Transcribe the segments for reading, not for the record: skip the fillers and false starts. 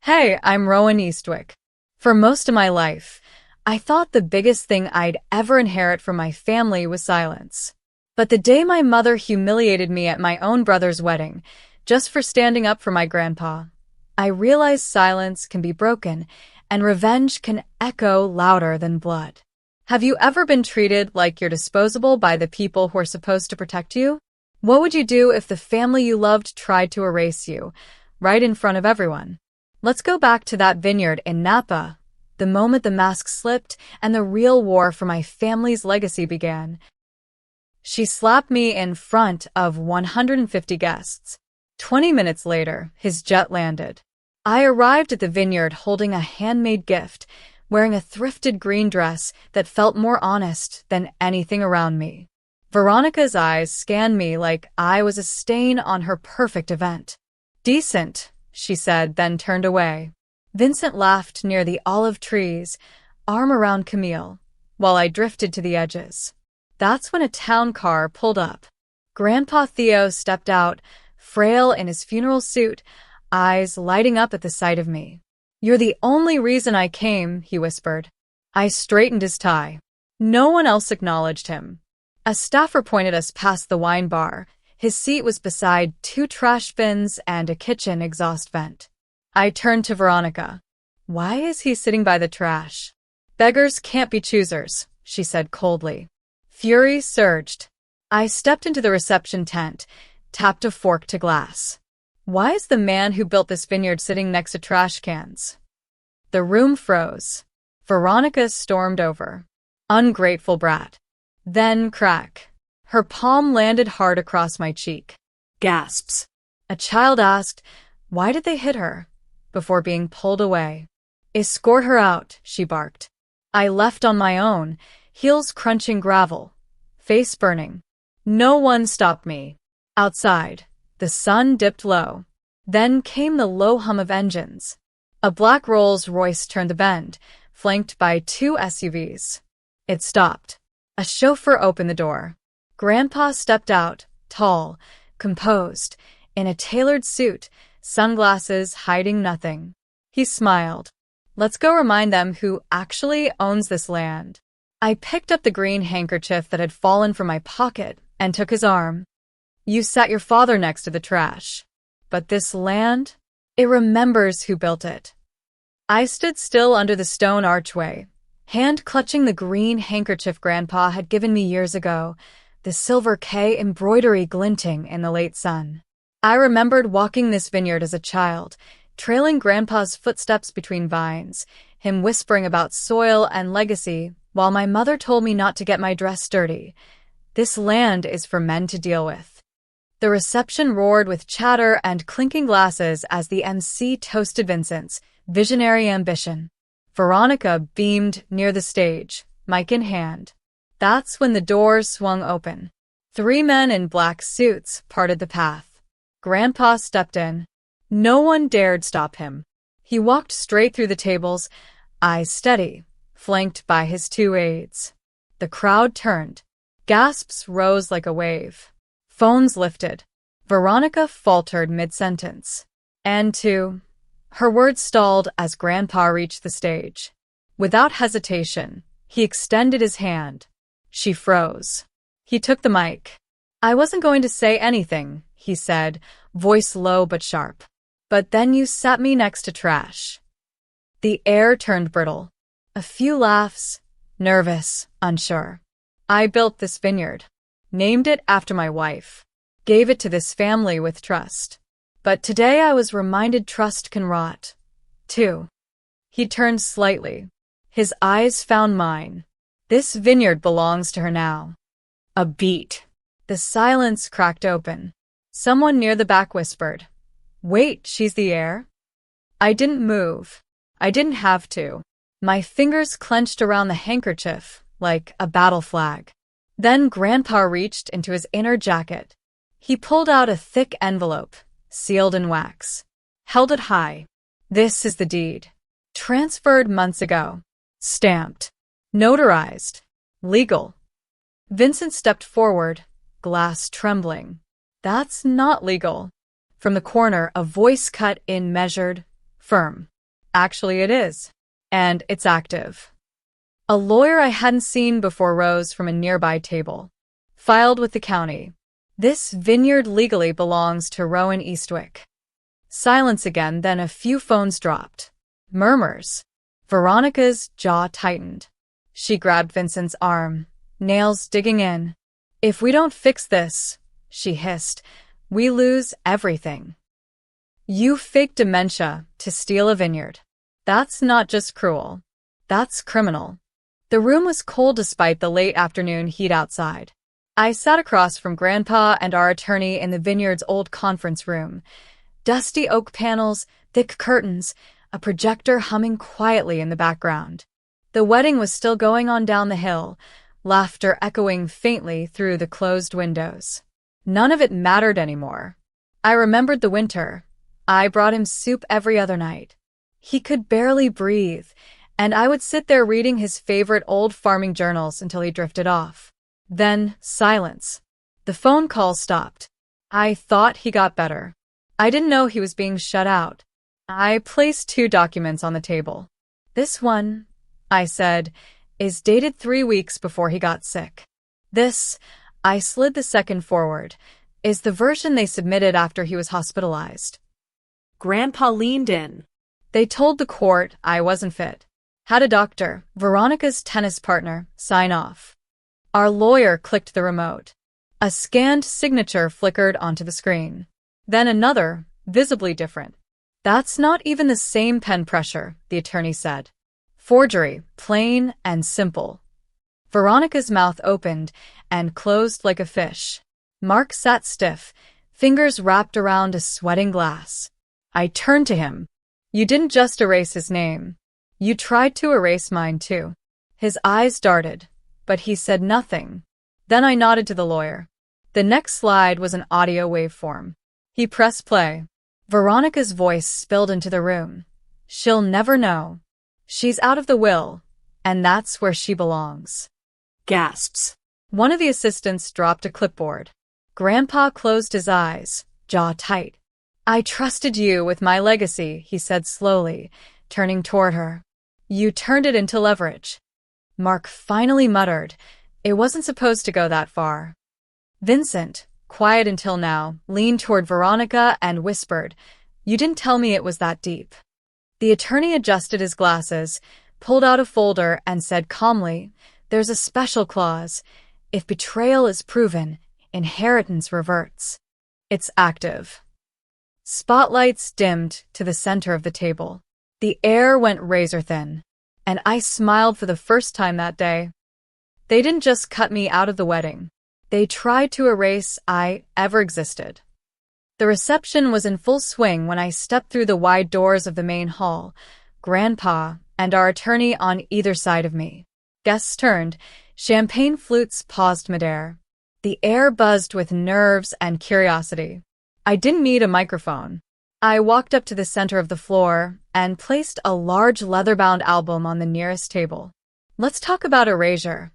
Hey, I'm Rowan Eastwick. For most of my life, I thought the biggest thing I'd ever inherit from my family was silence. But the day my mother humiliated me at my own brother's wedding, just for standing up for my grandpa, I realized silence can be broken, and revenge can echo louder than blood. Have you ever been treated like you're disposable by the people who are supposed to protect you? What would you do if the family you loved tried to erase you, right in front of everyone? Let's go back to that vineyard in Napa, the moment the mask slipped and the real war for my family's legacy began. She slapped me in front of 150 guests. 20 minutes later, his jet landed. I arrived at the vineyard holding a handmade gift, wearing a thrifted green dress that felt more honest than anything around me. Veronica's eyes scanned me like I was a stain on her perfect event. "Decent," she said, then turned away. Vincent laughed near the olive trees, arm around Camille, while I drifted to the edges. That's when a town car pulled up. Grandpa Theo stepped out, frail in his funeral suit, eyes lighting up at the sight of me. "You're the only reason I came," he whispered. I straightened his tie. No one else acknowledged him. A staffer pointed us past the wine bar. His seat was beside two trash bins and a kitchen exhaust vent. I turned to Veronica. "Why is he sitting by the trash?" "Beggars can't be choosers," she said coldly. Fury surged. I stepped into the reception tent, tapped a fork to glass. "Why is the man who built this vineyard sitting next to trash cans?" The room froze. Veronica stormed over. "Ungrateful brat." Then crack. Her palm landed hard across my cheek. Gasps. A child asked, "Why did they hit her?" before being pulled away. "Escort her out," she barked. I left on my own, heels crunching gravel, face burning. No one stopped me. Outside, the sun dipped low. Then came the low hum of engines. A black Rolls-Royce turned the bend, flanked by two SUVs. It stopped. A chauffeur opened the door. Grandpa stepped out, tall, composed, in a tailored suit, sunglasses hiding nothing. He smiled. "Let's go remind them who actually owns this land." I picked up the green handkerchief that had fallen from my pocket and took his arm. "You sat your father next to the trash. But this land, it remembers who built it." I stood still under the stone archway, hand clutching the green handkerchief Grandpa had given me years ago, the silver K embroidery glinting in the late sun. I remembered walking this vineyard as a child, trailing Grandpa's footsteps between vines, him whispering about soil and legacy, while my mother told me not to get my dress dirty. This land is for men to deal with. The reception roared with chatter and clinking glasses as the MC toasted Vincent's visionary ambition. Veronica beamed near the stage, mic in hand. That's when the doors swung open. 3 men in black suits parted the path. Grandpa stepped in. No one dared stop him. He walked straight through the tables, eyes steady, flanked by his 2 aides. The crowd turned. Gasps rose like a wave. Phones lifted. Veronica faltered mid-sentence. "And to..." Her words stalled as Grandpa reached the stage. Without hesitation, he extended his hand. She froze. He took the mic. "I wasn't going to say anything," he said, voice low but sharp. "But then you sat me next to trash." The air turned brittle. A few laughs, nervous, unsure. "I built this vineyard, named it after my wife, gave it to this family with trust. But today I was reminded trust can rot, too." He turned slightly. His eyes found mine. "This vineyard belongs to her now." A beat. The silence cracked open. Someone near the back whispered, "Wait, she's the heir?" I didn't move. I didn't have to. My fingers clenched around the handkerchief like a battle flag. Then Grandpa reached into his inner jacket. He pulled out a thick envelope, sealed in wax. Held it high. "This is the deed. Transferred months ago. Stamped. Notarized. Legal." Vincent stepped forward, glass trembling. "That's not legal." From the corner, a voice cut in measured, firm. Actually, it is. And it's active. A lawyer I hadn't seen before rose from a nearby table. Filed with the county. This vineyard legally belongs to Rowan Eastwick. Silence again, then a few phones dropped. Murmurs. Veronica's jaw tightened. She grabbed Vincent's arm, nails digging in. If we don't fix this, she hissed, we lose everything. You faked dementia to steal a vineyard. That's not just cruel. That's criminal. The room was cold despite the late afternoon heat outside. I sat across from Grandpa and our attorney in the vineyard's old conference room. Dusty oak panels, thick curtains, a projector humming quietly in the background. The wedding was still going on down the hill, laughter echoing faintly through the closed windows. None of it mattered anymore. I remembered the winter. I brought him soup every other night. He could barely breathe, and I would sit there reading his favorite old farming journals until he drifted off. Then, silence. The phone call stopped. I thought he got better. I didn't know he was being shut out. I placed 2 documents on the table. This one, I said, is dated 3 weeks before he got sick. This, I slid the second forward, is the version they submitted after he was hospitalized. Grandpa leaned in. They told the court I wasn't fit. Had a doctor, Veronica's tennis partner, sign off. Our lawyer clicked the remote. A scanned signature flickered onto the screen. Then another, visibly different. That's not even the same pen pressure, the attorney said. Forgery, plain and simple. Veronica's mouth opened and closed like a fish. Mark sat stiff, fingers wrapped around a sweating glass. I turned to him. You didn't just erase his name. You tried to erase mine too. His eyes darted, but he said nothing. Then I nodded to the lawyer. The next slide was an audio waveform. He pressed play. Veronica's voice spilled into the room. She'll never know. She's out of the will, and that's where she belongs. Gasps. One of the assistants dropped a clipboard. Grandpa closed his eyes, jaw tight. I trusted you with my legacy, he said slowly, turning toward her. You turned it into leverage. Mark finally muttered. It wasn't supposed to go that far. Vincent, quiet until now, leaned toward Veronica and whispered, You didn't tell me it was that deep. The attorney adjusted his glasses, pulled out a folder, and said calmly, There's a special clause. If betrayal is proven, inheritance reverts. It's active. Spotlights dimmed to the center of the table. The air went razor-thin, and I smiled for the first time that day. They didn't just cut me out of the wedding. They tried to erase I ever existed. The reception was in full swing when I stepped through the wide doors of the main hall, Grandpa and our attorney on either side of me. Guests turned, champagne flutes paused midair. The air buzzed with nerves and curiosity. I didn't need a microphone. I walked up to the center of the floor and placed a large leather-bound album on the nearest table. Let's talk about erasure,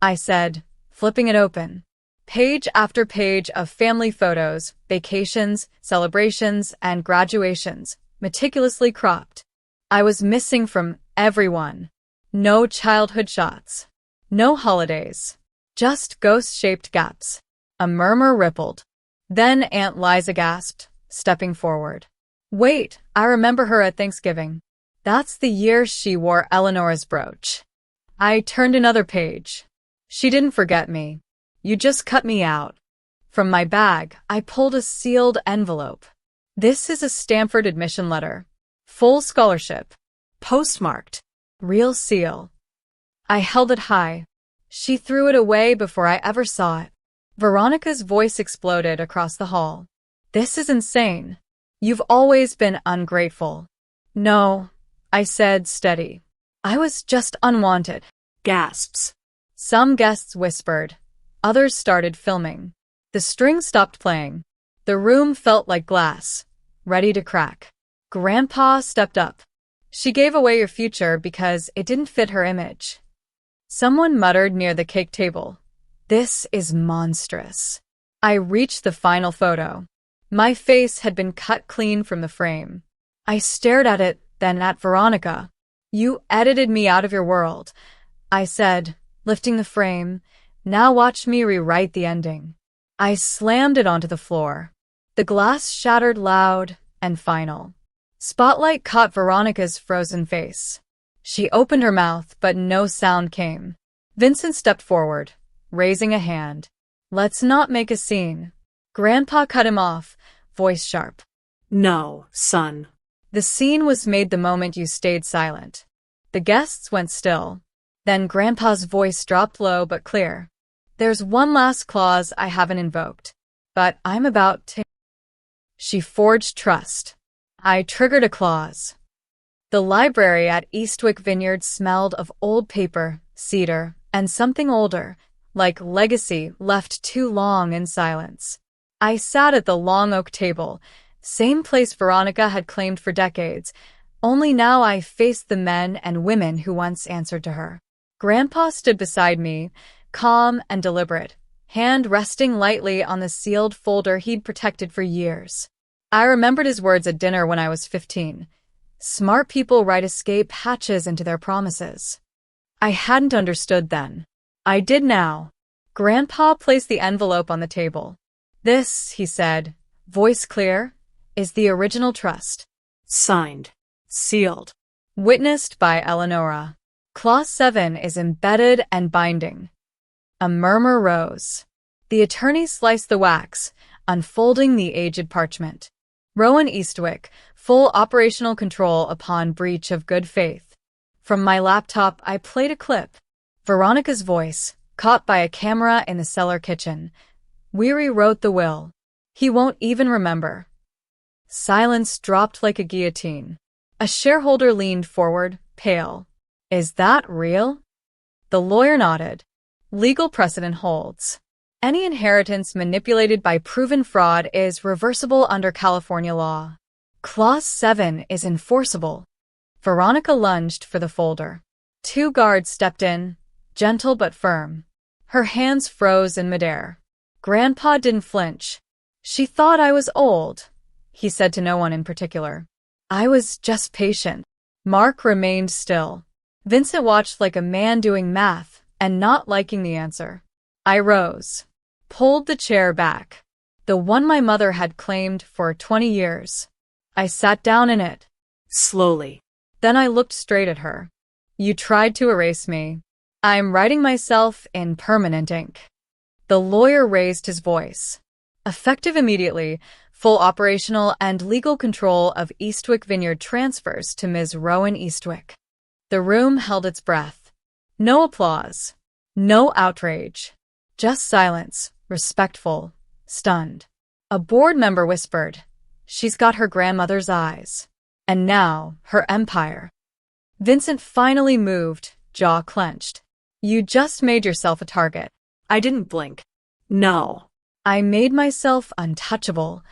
I said, flipping it open. Page after page of family photos, vacations, celebrations, and graduations, meticulously cropped. I was missing from everyone. No childhood shots. No holidays. Just ghost-shaped gaps. A murmur rippled. Then Aunt Liza gasped, stepping forward. Wait, I remember her at Thanksgiving. That's the year she wore Eleanor's brooch. I turned another page. She didn't forget me. You just cut me out. From my bag, I pulled a sealed envelope. This is a Stanford admission letter. Full scholarship. Postmarked. Real seal. I held it high. She threw it away before I ever saw it. Veronica's voice exploded across the hall. This is insane. You've always been ungrateful. No, I said, steady. I was just unwanted. Gasps. Some guests whispered. Others started filming. The string stopped playing. The room felt like glass, ready to crack. Grandpa stepped up. She gave away your future because it didn't fit her image. Someone muttered near the cake table. This is monstrous. I reached the final photo. My face had been cut clean from the frame. I stared at it, then at Veronica. "You edited me out of your world," I said, lifting the frame. "Now watch me rewrite the ending." I slammed it onto the floor. The glass shattered loud and final. Spotlight caught Veronica's frozen face. She opened her mouth, but no sound came. Vincent stepped forward, raising a hand. "Let's not make a scene." Grandpa cut him off, voice sharp. "No, son." "The scene was made the moment you stayed silent." The guests went still. Then Grandpa's voice dropped low but clear. "There's one last clause I haven't invoked, but I'm about to." She forged trust. I triggered a clause. The library at Eastwick Vineyard smelled of old paper, cedar, and something older, like legacy left too long in silence. I sat at the long oak table, same place Veronica had claimed for decades, only now I faced the men and women who once answered to her. Grandpa stood beside me, calm and deliberate, hand resting lightly on the sealed folder he'd protected for years. I remembered his words at dinner when I was 15. Smart people write escape hatches into their promises. I hadn't understood then. I did now. Grandpa placed the envelope on the table. "This," he said, voice clear, "is the original trust. Signed. Sealed. Witnessed by Eleonora. Clause 7 is embedded and binding." A murmur rose. The attorney sliced the wax, unfolding the aged parchment. "Rowan Eastwick, full operational control upon breach of good faith." From my laptop, I played a clip. Veronica's voice, caught by a camera in the cellar kitchen. "We rewrote the will. He won't even remember." Silence dropped like a guillotine. A shareholder leaned forward, pale. "Is that real?" The lawyer nodded. "Legal precedent holds. Any inheritance manipulated by proven fraud is reversible under California law. Clause 7 is enforceable." Veronica lunged for the folder. 2 guards stepped in, gentle but firm. Her hands froze in midair. Grandpa didn't flinch. "She thought I was old," he said to no one in particular. "I was just patient." Mark remained still. Vincent watched like a man doing math and not liking the answer. I rose, pulled the chair back, the one my mother had claimed for 20 years. I sat down in it. Slowly. Then I looked straight at her. "You tried to erase me. I'm writing myself in permanent ink." The lawyer raised his voice. "Effective immediately, full operational and legal control of Eastwick Vineyard transfers to Ms. Rowan Eastwick." The room held its breath. No applause. No outrage. Just silence, respectful, stunned. A board member whispered, "She's got her grandmother's eyes. And now, her empire." Vincent finally moved, jaw clenched. "You just made yourself a target." I didn't blink. "No." "I made myself untouchable.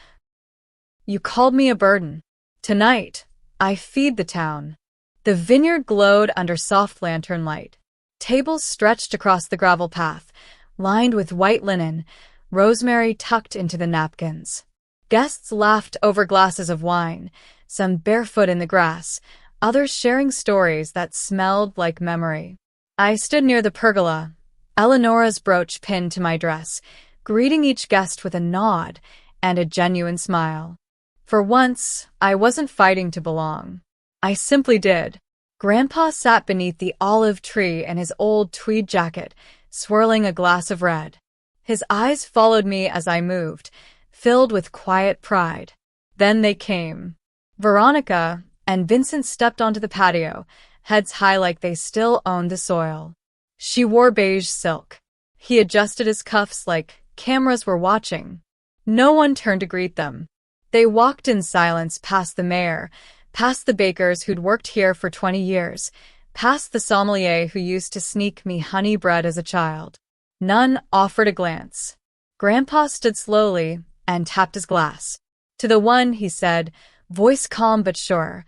You called me a burden. Tonight, I feed the town." The vineyard glowed under soft lantern light. Tables stretched across the gravel path, lined with white linen, rosemary tucked into the napkins. Guests laughed over glasses of wine, some barefoot in the grass, others sharing stories that smelled like memory. I stood near the pergola, Eleonora's brooch pinned to my dress, greeting each guest with a nod and a genuine smile. For once, I wasn't fighting to belong. I simply did. Grandpa sat beneath the olive tree in his old tweed jacket, swirling a glass of red. His eyes followed me as I moved, filled with quiet pride. Then they came. Veronica and Vincent stepped onto the patio, heads high like they still owned the soil. She wore beige silk. He adjusted his cuffs like cameras were watching. No one turned to greet them. They walked in silence past the mayor, past the bakers who'd worked here for 20 years, past the sommelier who used to sneak me honey bread as a child. None offered a glance. Grandpa stood slowly and tapped his glass. "To the one," he said, voice calm but sure,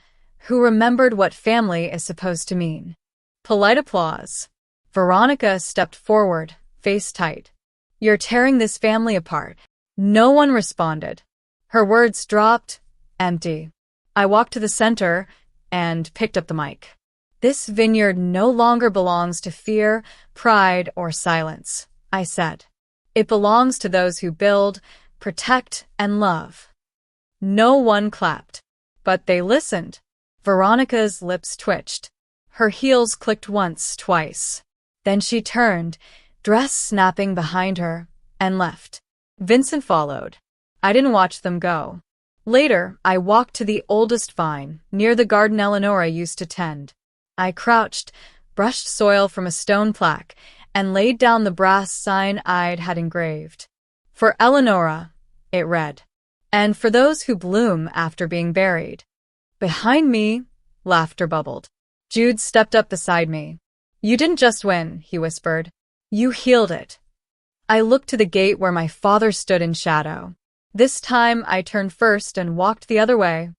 "who remembered what family is supposed to mean." Polite applause. Veronica stepped forward, face tight. "You're tearing this family apart." No one responded. Her words dropped, empty. I walked to the center, and picked up the mic. This vineyard no longer belongs to fear, pride, or silence, I said. It belongs to those who build, protect, and love. No one clapped, but they listened. Veronica's lips twitched. Her heels clicked once, twice. Then she turned, dress snapping behind her, and left. Vincent followed. I didn't watch them go. Later, I walked to the oldest vine, near the garden Eleonora used to tend. I crouched, brushed soil from a stone plaque, and laid down the brass sign I'd had engraved. For Eleonora, it read, and for those who bloom after being buried. Behind me, laughter bubbled. Jude stepped up beside me. You didn't just win, he whispered. You healed it. I looked to the gate where my father stood in shadow. This time I turned first and walked the other way.